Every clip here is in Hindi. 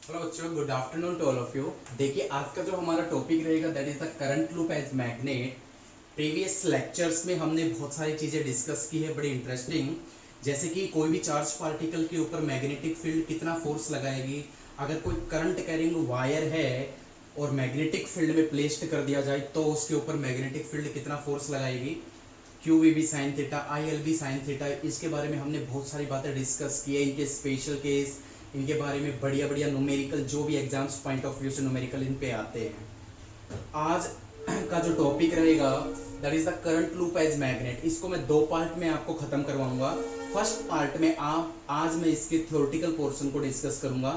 हेलो बच्चों, good afternoon to all of you. देखिए, आज का जो हमारा टॉपिक रहेगा that is the current loop as magnet. Previous lectures में हमने बहुत सारी चीज़ें डिस्कस की है, बड़ी इंटरेस्टिंग। जैसे कि कोई भी चार्ज पार्टिकल के ऊपर मैग्नेटिक फील्ड कितना फोर्स लगाएगी, अगर कोई करंट कैरिंग वायर है और मैग्नेटिक फील्ड में प्लेस्ड कर दिया जाए तो उसके ऊपर मैग्नेटिक फील्ड कितना फोर्स लगाएगी। Q V B sine theta, I L B sine theta, इसके बारे में हमने बहुत सारी बातें डिस्कस की है। इनके स्पेशल केस, इनके बारे में बढ़िया बढ़िया न्यूमेरिकल, जो भी एग्जाम्स पॉइंट ऑफ व्यू से न्यूमेरिकल इन पे आते हैं। आज का जो टॉपिक रहेगा that is the current loop as magnet. इसको मैं दो पार्ट में आपको खत्म करवाऊंगा। फर्स्ट पार्ट में आज मैं इसके थ्योरेटिकल पोर्शन को डिस्कस करूंगा।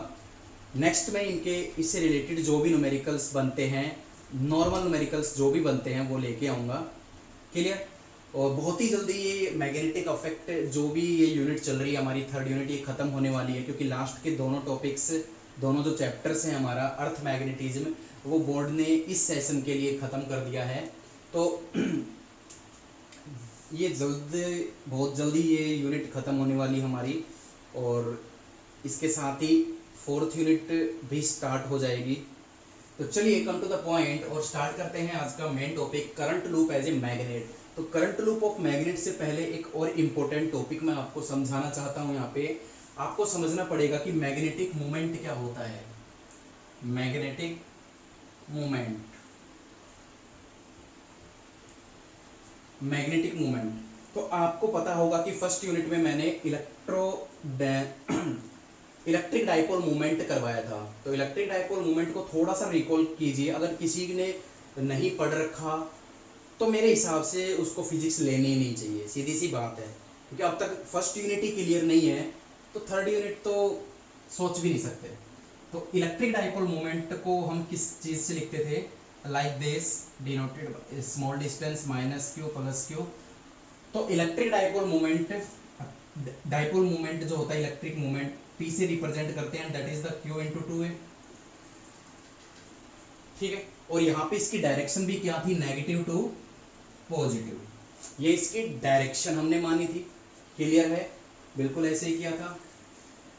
नेक्स्ट में इनके इससे रिलेटेड जो भी न्यूमेरिकल्स बनते हैं, नॉर्मल न्यूमेरिकल्स जो भी बनते हैं वो लेके आऊंगा। क्लियर? और बहुत ही जल्दी ये मैग्नेटिक अफेक्ट जो भी ये यूनिट चल रही है हमारी, थर्ड यूनिट, ये खत्म होने वाली है, क्योंकि लास्ट के दोनों टॉपिक्स, दोनों जो चैप्टर्स हैं हमारा अर्थ मैग्नेटिज्म, वो बोर्ड ने इस सेशन के लिए ख़त्म कर दिया है। तो ये बहुत जल्दी ये यूनिट ख़त्म होने वाली हमारी, और इसके साथ ही फोर्थ यूनिट भी स्टार्ट हो जाएगी। तो चलिए कम टू द पॉइंट और स्टार्ट करते हैं आज का main topic, current loop as a magnet. तो करंट लूप ऑफ मैग्नेट से पहले एक और इम्पोर्टेंट टॉपिक मैं आपको समझाना चाहता हूं। यहाँ पे आपको समझना पड़ेगा कि मैग्नेटिक मोमेंट क्या होता है। मैग्नेटिक मोमेंट, मैग्नेटिक मोमेंट तो आपको पता होगा कि फर्स्ट यूनिट में मैंने इलेक्ट्रिक डाइपोल मूवमेंट करवाया था। तो इलेक्ट्रिक डाइपोल मूवमेंट को थोड़ा सा रिकॉल कीजिए, अगर किसी ने नहीं पढ़ रखा तो मेरे हिसाब से उसको फिजिक्स लेनी ही नहीं चाहिए, सीधी सी बात है। क्योंकि अब तक फर्स्ट यूनिट ही क्लियर नहीं है तो थर्ड यूनिट तो सोच भी नहीं सकते। तो इलेक्ट्रिक डाइपोल मूवमेंट को हम किस चीज़ से लिखते थे? Like this, denoted small distance minus Q plus Q. तो electric dipole movement, dipole movement जो होता है इलेक्ट्रिक मूवमेंट, पी से रिप्रेजेंट करते हैं, that is the Q into two A. ठीक है, और यहाँ पे इसकी डायरेक्शन भी क्या थी? नेगेटिव टू पॉजिटिव, ये इसकी डायरेक्शन हमने मानी थी। क्लियर है? बिल्कुल ऐसे ही किया था।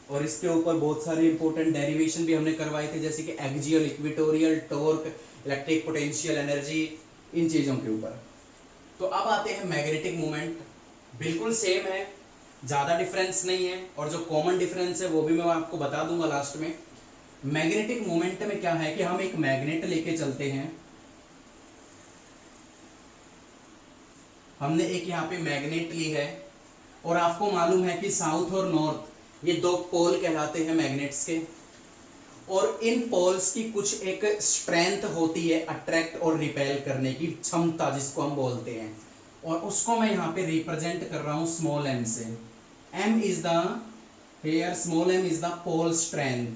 और इसके ऊपर बहुत सारे इंपॉर्टेंट डेरिवेशन भी हमने करवाए थे, जैसे कि axial, equatorial, torque, electric potential energy, इन चीजों के ऊपर। तो अब आते हैं मैग्नेटिक मोमेंट। बिल्कुल सेम है, ज्यादा डिफरेंस नहीं है, और जो कॉमन डिफरेंस है वो भी मैं आपको बता दूंगा लास्ट में। मैग्नेटिक मोमेंट में क्या है कि हम एक मैग्नेट लेके चलते हैं, हमने एक यहाँ पे मैग्नेट ली है, और आपको मालूम है कि साउथ और नॉर्थ ये दो पोल कहलाते हैं मैग्नेट्स के, और इन पोल्स की कुछ एक स्ट्रेंथ होती है अट्रैक्ट और रिपेल करने की क्षमता, जिसको हम बोलते हैं, और उसको मैं यहाँ पे रिप्रेजेंट कर रहा हूँ स्मॉल एम से। M is the here, small M is the pole strength,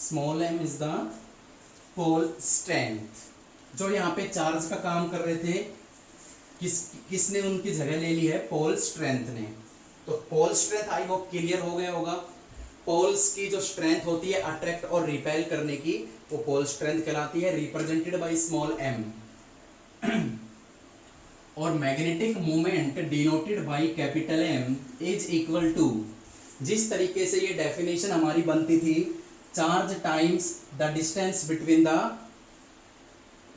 small M is the pole strength. जो यहाँ पे चार्ज का काम कर रहे थे, किसने उनकी जगह ले ली है? पोल स्ट्रेंथ ने। तो pole strength I hope clear हो गया होगा। पोल्स की जो स्ट्रेंथ होती है अट्रैक्ट और रिपेल करने की, वो पोल स्ट्रेंथ कहलाती है, रिप्रेजेंटेड बाय स्मॉल एम। और magnetic moment denoted by capital M is equal to, जिस तरीके से ये डेफिनेशन हमारी बनती थी, charge times the distance between the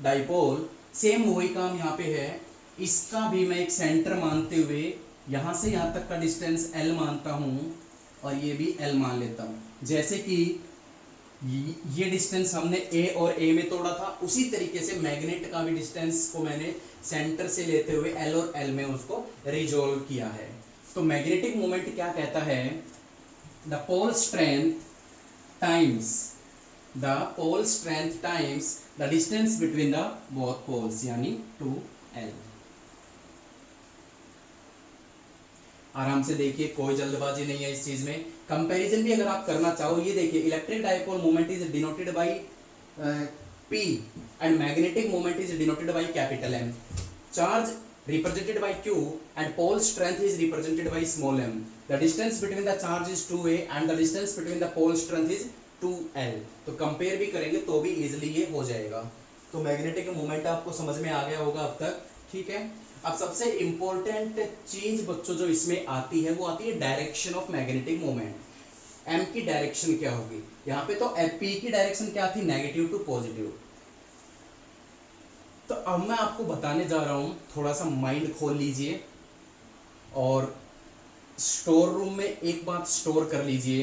dipole, same वही काम यहाँ पे है। इसका भी मैं एक सेंटर मानते हुए यहां से यहां तक का डिस्टेंस L मानता हूं, और ये भी L मान लेता हूं। जैसे कि ये डिस्टेंस हमने A और A में तोड़ा था, उसी तरीके से मैग्नेट का भी डिस्टेंस को मैंने सेंटर से लेते हुए L और L में उसको रिजोल्व किया है। तो मैग्नेटिक मोमेंट क्या कहता है? The pole strength times, the pole strength times the distance between the both poles, यानी 2L। आराम से देखिए, कोई जल्दबाजी नहीं है इस चीज में। कंपैरिजन भी अगर आप करना चाहो, ये देखिए, electric dipole moment is denoted by P and magnetic moment is denoted by capital M। Charge represented by Q and pole strength is represented by small m. The distance between the charge is 2a and the distance between the pole strength is 2l. तो कंपेयर भी करेंगे तो भी इजीली ये हो जाएगा। तो मैग्नेटिक मोमेंट आपको समझ में आ गया होगा अब तक, ठीक है। अब सबसे इंपॉर्टेंट चीज बच्चों जो इसमें आती है वो आती है direction of magnetic moment. M की डायरेक्शन क्या होगी। यहाँ पे तो पी की डायरेक्शन क्या थी, नेगेटिव टू पॉजिटिव। तो अब मैं आपको बताने जा रहा हूं, थोड़ा सा माइंड खोल लीजिए और स्टोर रूम में एक बात स्टोर कर लीजिए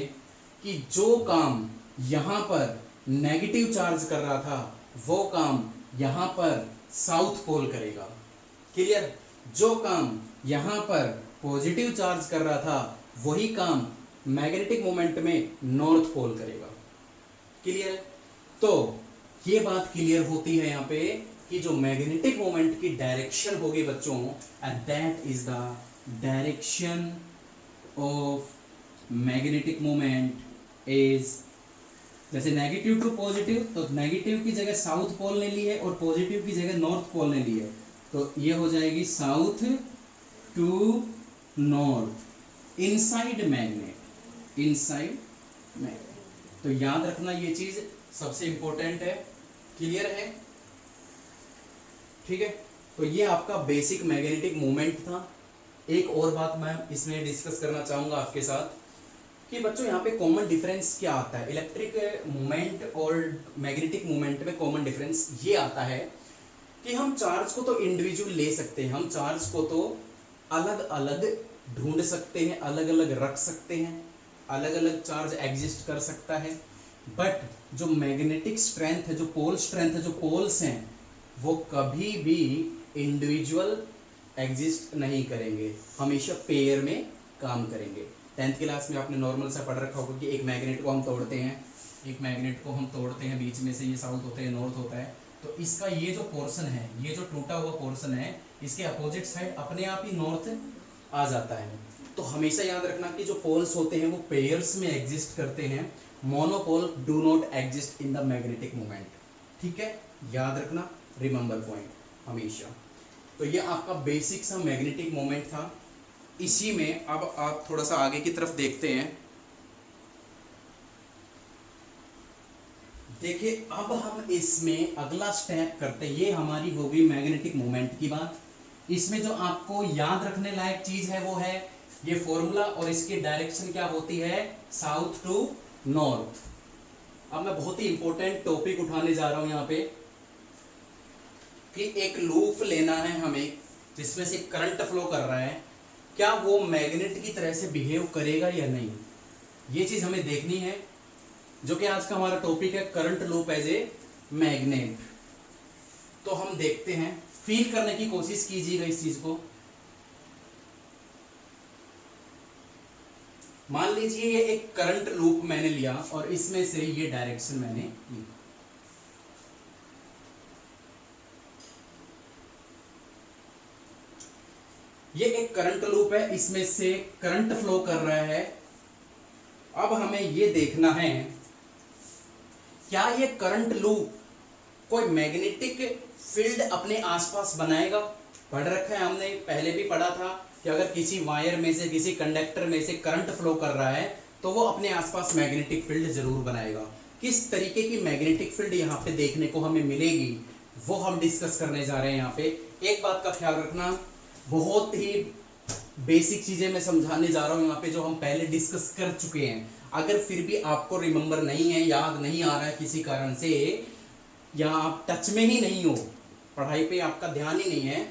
कि जो काम यहां पर नेगेटिव चार्ज कर रहा था वो काम यहां पर साउथ पोल करेगा। क्लियर। जो काम यहां पर पॉजिटिव चार्ज कर रहा था वही काम मैग्नेटिक मोमेंट में नॉर्थ पोल करेगा। क्लियर। तो ये बात क्लियर होती है यहां पे कि जो मैग्नेटिक मोमेंट की डायरेक्शन होगी बच्चों, and that is the direction of magnetic moment is, जैसे नेगेटिव टू पॉजिटिव, तो नेगेटिव की जगह साउथ पोल ने ली है और पॉजिटिव की जगह नॉर्थ पोल ने ली है, तो ये हो जाएगी south to north inside magnet, inside magnet. तो याद रखना ये चीज सबसे इंपॉर्टेंट है। क्लियर है। ठीक है। तो ये आपका बेसिक मैग्नेटिक मोमेंट था। एक और बात मैं इसमें डिस्कस करना चाहूंगा आपके साथ कि बच्चों यहाँ पे कॉमन डिफरेंस क्या आता है इलेक्ट्रिक मूवमेंट और मैग्नेटिक मूवमेंट में। कॉमन डिफरेंस ये आता है कि हम चार्ज को तो इंडिविजुअल ले सकते हैं, हम चार्ज को तो अलग अलग ढूंढ सकते हैं, अलग अलग रख सकते हैं, अलग अलग चार्ज एग्जिस्ट कर सकता है, बट जो मैग्नेटिक स्ट्रेंथ है, जो पोल स्ट्रेंथ है, जो पोल्स हैं, वो कभी भी इंडिविजुअल एग्जिस्ट नहीं करेंगे, हमेशा पेयर में काम करेंगे। 10th क्लास में आपने नॉर्मल सा पढ़ रखा होगा कि एक मैग्नेट को हम तोड़ते हैं, एक मैग्नेट को हम तोड़ते हैं, बीच में से ये साउथ होता है, नॉर्थ होता है, तो इसका ये जो पोर्शन है, ये जो टूटा हुआ पोर्शन है, इसके अपोजिट साइड अपने आप ही नॉर्थ आ जाता है। तो हमेशा याद रखना कि जो पोल्स होते हैं वो पेयर्स में एग्जिस्ट करते हैं, monopole do not exist in the magnetic moment. ठीक है, याद रखना, रिमेंबर पॉइंट हमेशा। तो ये आपका बेसिक सा मैग्नेटिक मोमेंट था। इसी में अब आप थोड़ा सा आगे की तरफ देखते हैं। देखिए अब हम इसमें अगला स्टेप करते हैं, ये हमारी होगी मैग्नेटिक मोमेंट की बात। इसमें जो आपको याद रखने लायक चीज है वो है ये फॉर्मूला, और इसकी डायरेक्शन क्या होती है, साउथ टू नॉर्थ। अब मैं बहुत ही इंपॉर्टेंट टॉपिक उठाने जा रहा हूं यहाँ पे कि एक लूप लेना है हमें जिसमें से करंट फ्लो कर रहा है, क्या वो मैग्नेट की तरह से बिहेव करेगा या नहीं, ये चीज हमें देखनी है, जो कि आज का हमारा टॉपिक है current loop as a magnet. तो हम देखते हैं, फील करने की कोशिश कीजिएगा इस चीज को। मान लीजिए ये एक करंट लूप मैंने लिया और इसमें से ये डायरेक्शन मैंने ली। ये एक करंट लूप है, इसमें से करंट फ्लो कर रहा है। अब हमें ये देखना है क्या ये करंट लूप कोई मैग्नेटिक फील्ड अपने आसपास बनाएगा। पढ़ रखा है हमने, पहले भी पढ़ा था कि अगर किसी वायर में से, किसी कंडक्टर में से करंट फ्लो कर रहा है तो वो अपने आसपास मैग्नेटिक फील्ड जरूर बनाएगा। किस तरीके की मैग्नेटिक फील्ड यहाँ पे देखने को हमें मिलेगी वो हम डिस्कस करने जा रहे हैं यहाँ पे। एक बात का ख्याल रखना, बहुत ही बेसिक चीजें मैं समझाने जा रहा हूँ यहाँ पे जो हम पहले डिस्कस कर चुके हैं। अगर फिर भी आपको रिमेंबर नहीं है, याद नहीं आ रहा है किसी कारण से, या आप टच में ही नहीं हो, पढ़ाई पे आपका ध्यान ही नहीं है,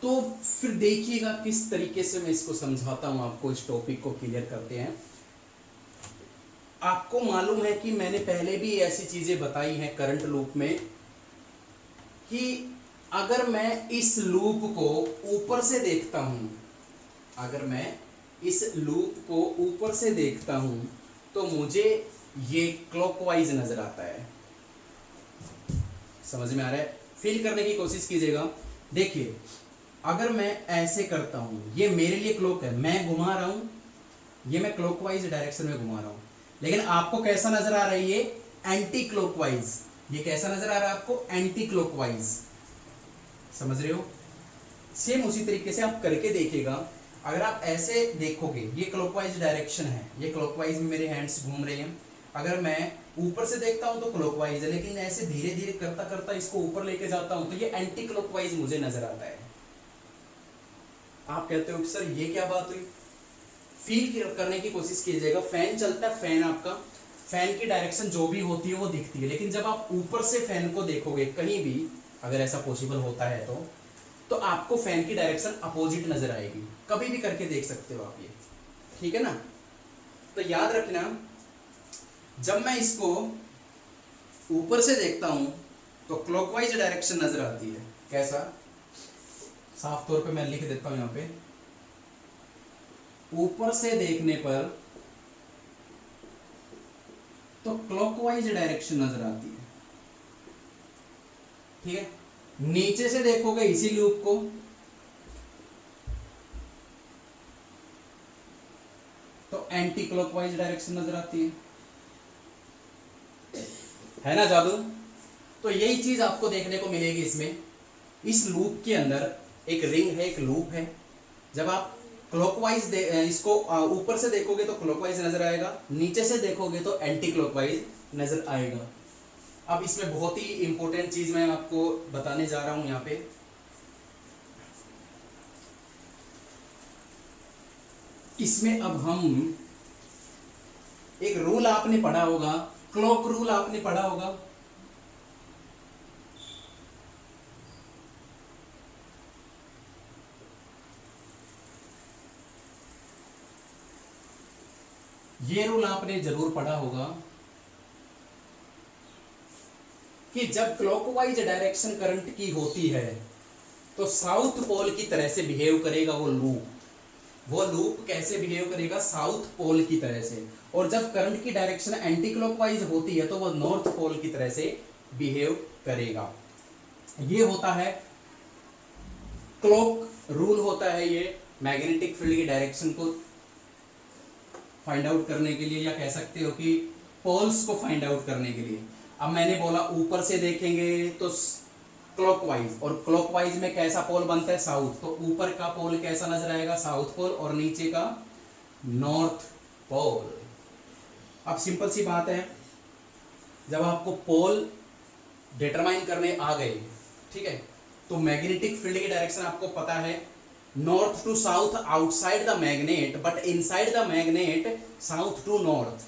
तो फिर देखिएगा किस तरीके से मैं इसको समझाता हूँ आपको। इस टॉपिक को क्लियर करते हैं। आपको मालूम है कि मैंने पहले भी ऐसी चीजें बताई हैं करंट लूप में कि अगर मैं इस लूप को ऊपर से देखता हूं, अगर मैं इस लूप को ऊपर से देखता हूं तो मुझे ये क्लॉकवाइज नजर आता है। समझ में आ रहा है? फील करने की कोशिश कीजिएगा। देखिए अगर मैं ऐसे करता हूं, ये मेरे लिए क्लॉक है, मैं घुमा रहा हूं, ये मैं क्लॉकवाइज डायरेक्शन में घुमा रहा हूं, लेकिन आपको कैसा नजर आ रहा है, ये एंटी क्लॉकवाइज। ये कैसा नजर आ रहा है आपको, एंटी क्लॉकवाइज। समझ रहे हो? सेम उसी तरीके से आप करके देखिएगा। अगर आप ऐसे देखोगे, ये क्लॉकवाइज डायरेक्शन है, ये क्लॉकवाइज में मेरे हैंड्स घूम रहे हैं। अगर मैं ऊपर से देखता हूं तो क्लॉकवाइज है, लेकिन ऐसे धीरे धीरे करता करता इसको ऊपर लेके जाता हूं तो ये एंटी क्लॉकवाइज मुझे नजर आता है। आप कहते हो सर ये क्या बात हुई? फील करने की कोशिश कीजिएगा। फैन चलता है, फैन आपका, फैन की डायरेक्शन जो भी होती है वो दिखती है, लेकिन जब आप ऊपर से फैन को देखोगे कहीं भी, अगर ऐसा पॉसिबल होता है तो आपको फैन की डायरेक्शन अपोजिट नजर आएगी। कभी भी करके देख सकते हो आप ये, ठीक है ना। तो याद रखना, जब मैं इसको ऊपर से देखता हूं तो क्लॉकवाइज डायरेक्शन नजर आती है। कैसा, साफ तौर पे मैं लिख देता हूं यहां पे, ऊपर से देखने पर तो क्लॉकवाइज डायरेक्शन नजर आती है, ठीक है। नीचे से देखोगे इसी लूप को तो एंटी क्लॉकवाइज डायरेक्शन नजर आती है ना जादू। तो यही चीज आपको देखने को मिलेगी इसमें। इस लूप के अंदर एक रिंग है, एक लूप है। जब आप क्लॉकवाइज इसको ऊपर से देखोगे तो क्लॉकवाइज नजर आएगा, नीचे से देखोगे तो एंटी क्लॉकवाइज नजर आएगा। अब इसमें बहुत ही इंपॉर्टेंट चीज मैं आपको बताने जा रहा हूं यहां पे। इसमें अब हम एक रूल आपने पढ़ा होगा, क्लॉक रूल आपने पढ़ा होगा। ये रूल आपने जरूर पढ़ा होगा कि जब क्लॉकवाइज डायरेक्शन करंट की होती है तो साउथ पोल की तरह से बिहेव करेगा वो लूप। वो लूप कैसे बिहेव करेगा, साउथ पोल की तरह से। और जब करंट की डायरेक्शन एंटी क्लॉकवाइज होती है तो वो नॉर्थ पोल की तरह से बिहेव करेगा। ये होता है क्लॉक रूल, होता है ये मैग्नेटिक फील्ड की डायरेक्शन को फाइंड आउट करने के लिए, या कह सकते हो कि पोल्स को फाइंड आउट करने के लिए। अब मैंने बोला ऊपर से देखेंगे तो क्लॉकवाइज, और क्लॉकवाइज में कैसा पोल बनता है, साउथ। तो ऊपर का पोल कैसा नजर आएगा, साउथ पोल, और नीचे का नॉर्थ पोल। अब सिंपल सी बात है, जब आपको पोल डिटरमाइन करने आ गए, ठीक है, तो मैग्नेटिक फील्ड की डायरेक्शन आपको पता है, north to south outside the magnet, but inside the magnet south to north.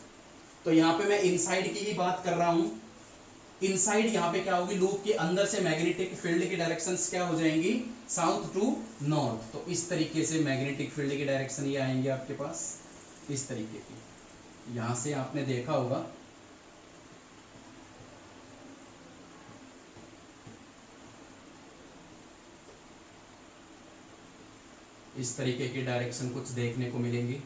तो यहां पे मैं इनसाइड की ही बात कर रहा हूं। इनसाइड यहां पे क्या होगी, लूप के अंदर से मैग्नेटिक फील्ड की डायरेक्शंस क्या हो जाएंगी, साउथ टू नॉर्थ। तो इस तरीके से मैग्नेटिक फील्ड की डायरेक्शन ये आएंगे आपके पास इस तरीके की। यहां से आपने देखा होगा, इस तरीके की डायरेक्शन कुछ देखने को मिलेंगी।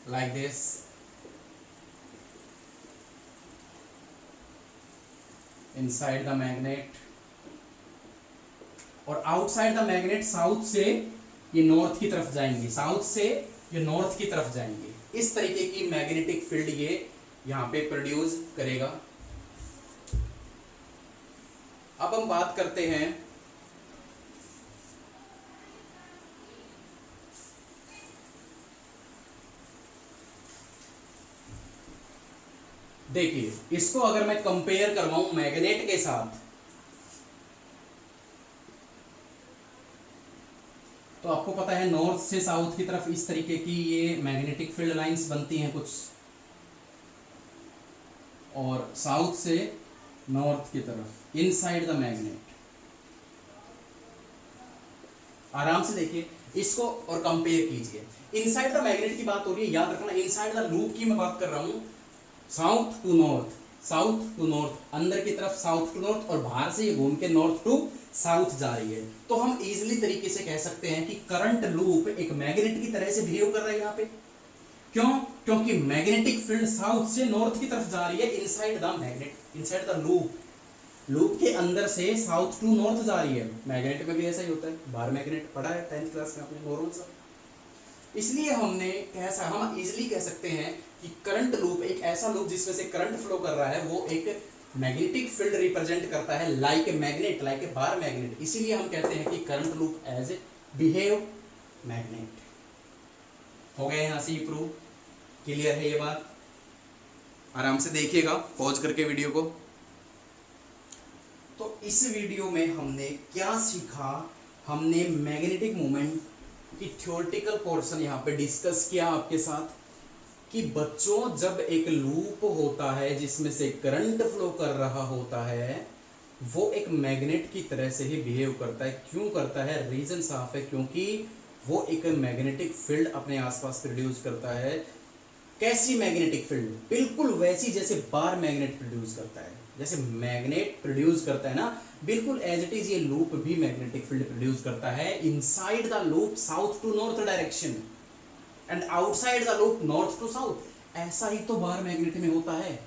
like this, inside the magnet, और आउटसाइड द मैग्नेट साउथ से ये नॉर्थ की तरफ जाएंगे, साउथ से ये नॉर्थ की तरफ जाएंगे। इस तरीके की मैग्नेटिक फील्ड ये यहां पे प्रोड्यूस करेगा। अब हम बात करते हैं देखिए, इसको अगर मैं कंपेयर करवाऊं मैग्नेट के साथ, तो आपको पता है नॉर्थ से साउथ की तरफ इस तरीके की ये मैग्नेटिक फील्ड लाइंस बनती हैं कुछ, और साउथ से नॉर्थ की तरफ इनसाइड द मैग्नेट। आराम से देखिए इसको और कंपेयर कीजिए। इनसाइड द मैग्नेट की बात हो रही है, याद रखना इनसाइड द लूप की मैं बात कर रहा हूं। South to north, south to north, अंदर की तरफ साउथ टू नॉर्थ, और बाहर से ये घूम के नॉर्थ टू साउथ जा रही है। तो हम इजीली तरीके से कह सकते हैं कि करंट लूप एक मैग्नेट की तरह से बिहेव कर रहा है यहाँ पे। क्यों? क्योंकि मैग्नेटिक फील्ड साउथ से नॉर्थ की तरफ जा रही है inside the magnet, inside the loop. Loop के अंदर से साउथ टू नॉर्थ जा रही है। मैग्नेट में भी ऐसा ही होता है, बाहर मैग्नेट पढ़ा है 10th क्लास में आपने, नॉर्मल सा। इसलिए हमने कैसा, हम इजीली कह सकते हैं कि करंट लूप एक ऐसा लूप जिसमें से करंट फ्लो कर रहा है, वो एक मैग्नेटिक फील्ड रिप्रेजेंट करता है, like a magnet, like a bar magnet. इसीलिए हम कहते हैं कि current loop as a behave magnet. हो गए यहां से प्रूव, क्लियर है ये बात? आराम से देखिएगा पॉज करके वीडियो को। तो इस वीडियो में हमने क्या सीखा, हमने मैग्नेटिक मोमेंट की थ्योरेटिकल पोर्शन यहाँ पे डिस्कस किया आपके साथ कि बच्चों जब एक लूप होता है जिसमें से करंट फ्लो कर रहा होता है, वो एक मैग्नेट की तरह से ही बिहेव करता है। क्यों करता है? रीजन साफ है, क्योंकि वो एक मैग्नेटिक फील्ड अपने आसपास प्रोड्यूस करता है। कैसी मैग्नेटिक फील्ड? बिल्कुल वैसी जैसे बार मैग्नेट प्रोड्यूस करता है, जैसे मैग्नेट प्रोड्यूस करता है ना, बिल्कुल एज इट इज ये लूप भी मैग्नेटिक फील्ड प्रोड्यूस करता है। Inside the loop south to north direction and outside the loop north to south. ऐसा ही तो बार मैग्नेट में होता है।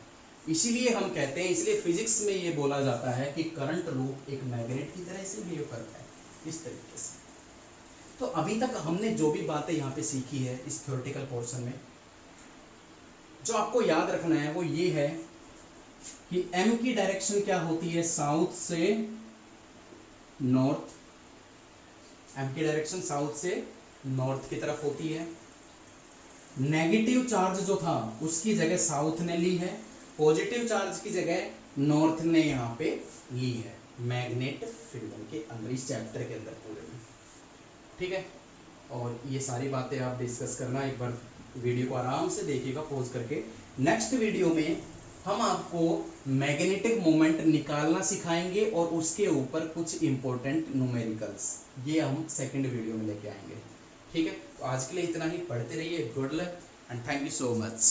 इसीलिए हम कहते हैं, इसलिए फिजिक्स में ये बोला जाता है कि करंट लूप एक मैग्नेट की तरह से बिहेव करता है, इस तरीके से। तो अभी तक हमने जो भी बातें यहाँ पे सीखी है इस थ्योरेटिकल पोर्शन में, जो आपको याद रखना है वो ये है कि m की डायरेक्शन क्या होती है? साउथ से नॉर्थ। m की डायरेक्शन साउथ से नॉर्थ की तरफ होती है। नेगेटिव चार्ज जो था उसकी जगह साउथ ने ली है, पॉजिटिव चार्ज की जगह नॉर्थ ने यहाँ पे ली है मैग्नेट फील्ड के अंदर, इस चैप्टर के अंदर पूरे में। ठीक है, और ये सारी बातें आप डिस्कस करना, एक बार वीडियो को आराम से देखिएगा पॉज करके। नेक्स्ट वीडियो में हम आपको मैग्नेटिक मोमेंट निकालना सिखाएंगे और उसके ऊपर कुछ इंपॉर्टेंट न्यूमेरिकल्स, ये हम सेकंड वीडियो में लेके आएंगे। ठीक है, तो आज के लिए इतना ही। पढ़ते रहिए। Good luck and thank you so much.